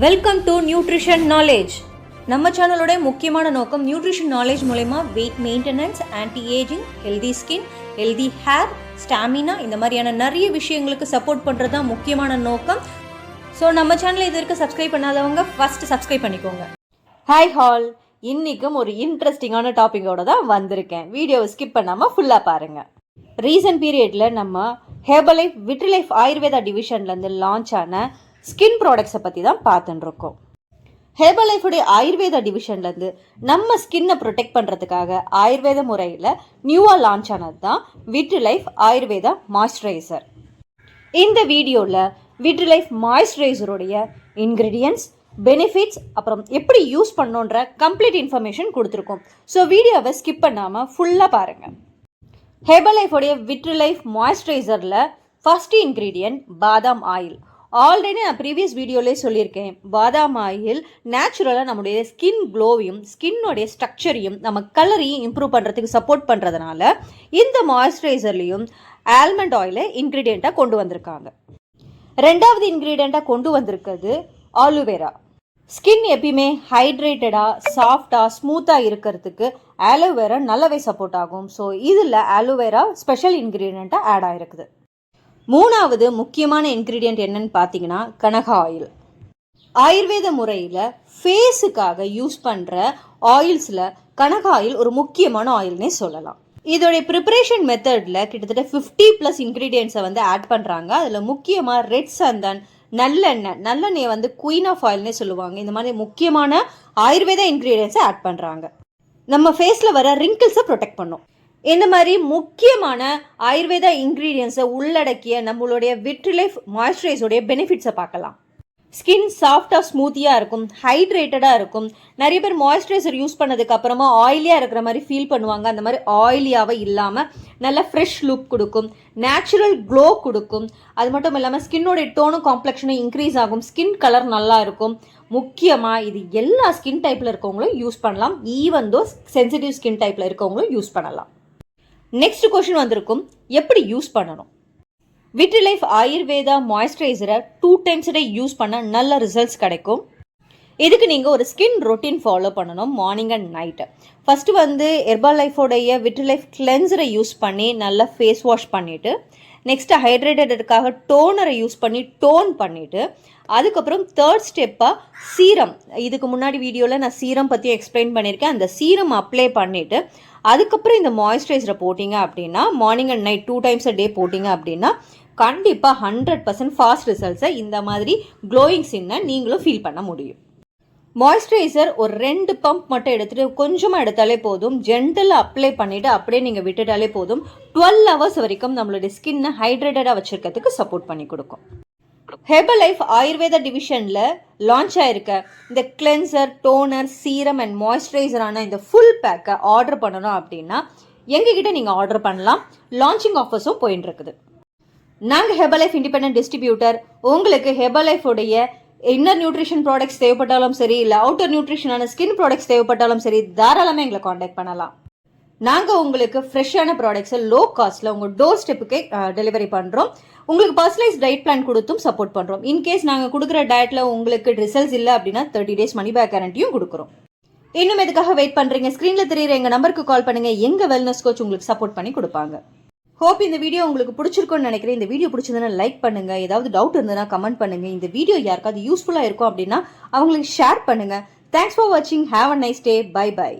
Welcome to nutrition knowledge. நம்ம சேனலோட முக்கியமான நோக்கம் நியூட்ரிஷன் நாலேஜ் மூலமா weight maintenance, anti ageing, healthy skin, healthy hair, stamina இந்த மாதிரியான நிறைய விஷயங்களுக்கு சப்போர்ட் பண்ணுறது தான் முக்கியமான நோக்கம். ஸோ நம்ம சேனலை இது வரைக்கும் சப்ஸ்கிரைப் பண்ணாதவங்க ஃபர்ஸ்ட் சப்ஸ்கிரைப் பண்ணிக்கோங்க. ஹாய் ஹால், இன்றைக்கும் ஒரு இன்ட்ரெஸ்டிங்கான டாப்பிக்கோட தான் வந்திருக்கேன். வீடியோவை ஸ்கிப் பண்ணாமல் ஃபுல்லாக பாருங்கள். ரீசன்ட் பீரியடில் நம்ம ஹெர்பலைஃப் விட்ரிலைஃப் ஆயுர்வேதா டிவிஷன்லேருந்து லான்ச் ஆன ஸ்கின் ப்ராடக்ட்ஸை பற்றி தான் பார்த்துட்டு இருக்கோம். ஹெர்பலைஃபுடைய ஆயுர்வேதா டிவிஷன்லேருந்து நம்ம ஸ்கின்னை ப்ரொடெக்ட் பண்ணுறதுக்காக ஆயுர்வேத முறையில் நியூவாக லான்ச் ஆனது தான் விட்ரிலைஃப் ஆயுர்வேதா மாய்ஸ்சரைசர். இந்த வீடியோவில் விட்ரிலைஃப் மாய்ஸ்சரைசருடைய இன்க்ரீடியன்ட்ஸ், பெனிஃபிட்ஸ், அப்புறம் எப்படி யூஸ் பண்ணோன்ற கம்ப்ளீட் இன்ஃபர்மேஷன் கொடுத்துருக்கோம். ஸோ வீடியோவை ஸ்கிப் பண்ணாமல் ஃபுல்லாக பாருங்கள். ஹெர்பலைஃபுடைய விட்ரிலைஃப் மாய்ஸ்சரைசரில் ஃபர்ஸ்ட் இன்க்ரீடியன்ட் பாதாம் ஆயில். ஆல்ரெடி நான் ப்ரீவியஸ் வீடியோலேயே சொல்லியிருக்கேன், பாதாம் ஆயில் நேச்சுரலாக நம்முடைய ஸ்கின் க்ளோவையும் ஸ்கின்னோடைய ஸ்ட்ரக்சரையும் நம்ம கலரையும் இம்ப்ரூவ் பண்ணுறதுக்கு சப்போர்ட் பண்ணுறதுனால இந்த மாய்ஸ்சரைசர்லேயும் ஆல்மண்ட் ஆயிலை இன்க்ரீடியண்ட்டாக கொண்டு வந்திருக்காங்க. ரெண்டாவது இன்க்ரீடியண்ட்டாக கொண்டு வந்திருக்கிறது ஆலோவேரா. ஸ்கின் எப்பயுமே ஹைட்ரேட்டடாக, சாஃப்டாக, ஸ்மூத்தாக இருக்கிறதுக்கு ஆலோவேரா நல்லாவே சப்போர்ட் ஆகும். ஸோ இதில் ஆலோவேரா ஸ்பெஷல் இன்க்ரீடியண்ட்டாக ஆட் ஆகிருக்குது. மூணாவது முக்கியமான இன்க்ரீடியன்ட் என்னன்னு பார்த்தீங்கன்னா கனகா ஆயில். ஆயுர்வேத முறையில் ஃபேஸுக்காக யூஸ் பண்ணுற ஆயில்ஸில் கனகா ஆயில் ஒரு முக்கியமான ஆயில்னே சொல்லலாம். இதோடைய ப்ரிப்பரேஷன் மெத்தடில் கிட்டத்தட்ட 50+ இன்க்ரீடியன்ட்ஸை ஆட் பண்ணுறாங்க. அதில் முக்கியமாக ரெட் சந்தன், நல்லெண்ணெய் குயின் ஆஃப் ஆயில்னே சொல்லுவாங்க. இந்த மாதிரி முக்கியமான ஆயுர்வேத இன்க்ரீடியன்ஸை ஆட் பண்ணுறாங்க. நம்ம ஃபேஸில் வர ரிங்கிள்ஸை ப்ரொடெக்ட் பண்ணும். இந்த மாதிரி முக்கியமான ஆயுர்வேதா இன்க்ரீடியன்ஸை உள்ளடக்கிய நம்மளுடைய விட்ரிலைஃப் மாய்ஸ்சரைசருடைய பெனிஃபிட்ஸை பார்க்கலாம். ஸ்கின் சாஃப்டாக, ஸ்மூத்தியாக இருக்கும், ஹைட்ரேட்டடாக இருக்கும். நிறைய பேர் மாய்ஸ்சரைசர் யூஸ் பண்ணதுக்கு அப்புறமா ஆயிலியாக இருக்கிற மாதிரி ஃபீல் பண்ணுவாங்க. அந்த மாதிரி ஆயிலியாகவே இல்லாமல் நல்ல ஃப்ரெஷ் லுக் கொடுக்கும், நேச்சுரல் க்ளோ கொடுக்கும். அது மட்டும் இல்லாமல் ஸ்கின்னோடைய டோனும் காம்ப்ளெக்ஷனும் இன்க்ரீஸ் ஆகும், ஸ்கின் கலர் நல்லா இருக்கும். முக்கியமாக இது எல்லா ஸ்கின் டைப்பில் இருக்கவங்களும் யூஸ் பண்ணலாம், ஈவன் தோ சென்சிட்டிவ் ஸ்கின் டைப்பில் இருக்கவங்களும் யூஸ் பண்ணலாம். நெக்ஸ்ட் கொஸ்டின் வந்திருக்கும், எப்படி யூஸ் பண்ணணும்? விட்ரிலைஃப் ஆயுர்வேதா மாய்ஸ்சரைசரை 2 times a day யூஸ் பண்ண நல்ல ரிசல்ட்ஸ் கிடைக்கும். இதுக்கு நீங்கள் ஒரு ஸ்கின் ரொட்டீன் ஃபாலோ பண்ணணும், மார்னிங் அண்ட் நைட்டு. ஃபஸ்ட்டு ஹெர்பலைஃபோடைய விட்ரிலைஃப் கிளென்சரை யூஸ் பண்ணி நல்லா ஃபேஸ் வாஷ் பண்ணிவிட்டு, நெக்ஸ்ட்டு ஹைட்ரேட்டடுக்காக டோனரை யூஸ் பண்ணி டோன் பண்ணிவிட்டு, அதுக்கப்புறம் தேர்ட் ஸ்டெப்பாக சீரம். இதுக்கு முன்னாடி வீடியோவில் நான் சீரம் பற்றி எக்ஸ்பிளைன் பண்ணியிருக்கேன். அந்த சீரம் அப்ளை பண்ணிவிட்டு அதுக்கப்புறம் இந்த மாய்ஸ்சரைசரை போட்டிங்க அப்படின்னா, morning and night 2 times a day போட்டிங்க அப்படின்னா கண்டிப்பாக 100% ஃபாஸ்ட் ரிசல்ட்ஸை, இந்த மாதிரி க்ளோயிங் ஸ்கின்னை நீங்களும் ஃபீல் பண்ண முடியும். மாய்ஸ்சரைசர் ஒரு 2 பம்ப் மட்டும் எடுத்துகிட்டு கொஞ்சமாக எடுத்தாலே போதும். ஜென்டலாக அப்ளை பண்ணிவிட்டு அப்படியே நீங்கள் விட்டுட்டாலே போதும். 12 hours வரைக்கும் நம்மளுடைய ஸ்கின்னை ஹைட்ரேட்டடாக வச்சுருக்கிறதுக்கு சப்போர்ட் பண்ணி கொடுக்கும். ஹெர்பலைஃப் ஆயுர்வேதா டிவிஷனில் லான்ச் ஆயிருக்க இந்த கிளென்சர், டோனர், சீரம் அண்ட் மாய்ஸ்சரைசரான இந்த ஃபுல் பேக்கை ஆர்டர் பண்ணணும் அப்படின்னா எங்ககிட்ட நீங்கள் ஆர்டர் பண்ணலாம். லான்ச்சிங் ஆஃபர்ஸும் போயின்னு இருக்குது. நாங்கள் ஹெர்பலைஃப் இண்டிபெண்டன்ட் டிஸ்ட்ரிபியூட்டர். உங்களுக்கு ஹெர்பலைஃபோடைய இன்னர் நியூட்ரிஷன் ப்ராடக்ட்ஸ் தேவைப்பட்டாலும் சரி, இல்லை அவுட்டர் நியூட்ரிஷனான ஸ்கின் ப்ராடக்ட்ஸ் தேவைப்பட்டாலும் சரி, தாராளமாக எங்களை காண்டாக்ட் பண்ணலாம். நாங்கள் உங்களுக்கு ஃப்ரெஷ்ஷான ப்ராடக்ட்ஸை லோ காஸ்ட்டில் உங்கள் டோர் ஸ்டெப்புக்கே டெலிவரி பண்ணுறோம். உங்களுக்கு பர்சனலைஸ் டயட் பிளான் கொடுத்தும் சப்போர்ட் பண்ணுறோம். இன்கேஸ் நாங்கள் கொடுக்குற டயட்டில் உங்களுக்கு ரிசல்ட்ஸ் இல்லை அப்படின்னா 30 days மணி பேக் கேரண்டியும் கொடுக்குறோம். இன்னும் எதுக்காக வெயிட் பண்ணுறீங்க? ஸ்க்ரீனில் தெரியுற எங்கள் நம்பருக்கு கால் பண்ணுங்கள். எங்கள் வெல்னஸ் கோச் உங்களுக்கு சப்போர்ட் பண்ணி கொடுப்பாங்க. ஹோப் இந்த வீடியோ உங்களுக்கு பிடிச்சிருக்கும்னு நினைக்கிறேன். இந்த வீடியோ பிடிச்சதுன்னா லைக் பண்ணுங்கள். ஏதாவது டவுட் இருந்ததுன்னா கமெண்ட் பண்ணுங்கள். இந்த வீடியோ யாருக்காவது யூஸ்ஃபுல்லாக இருக்கும் அப்படின்னா அவங்களுக்கு ஷேர் பண்ணுங்கள். தேங்க்ஸ் ஃபார் வாட்சிங். Have a nice day. Bye by.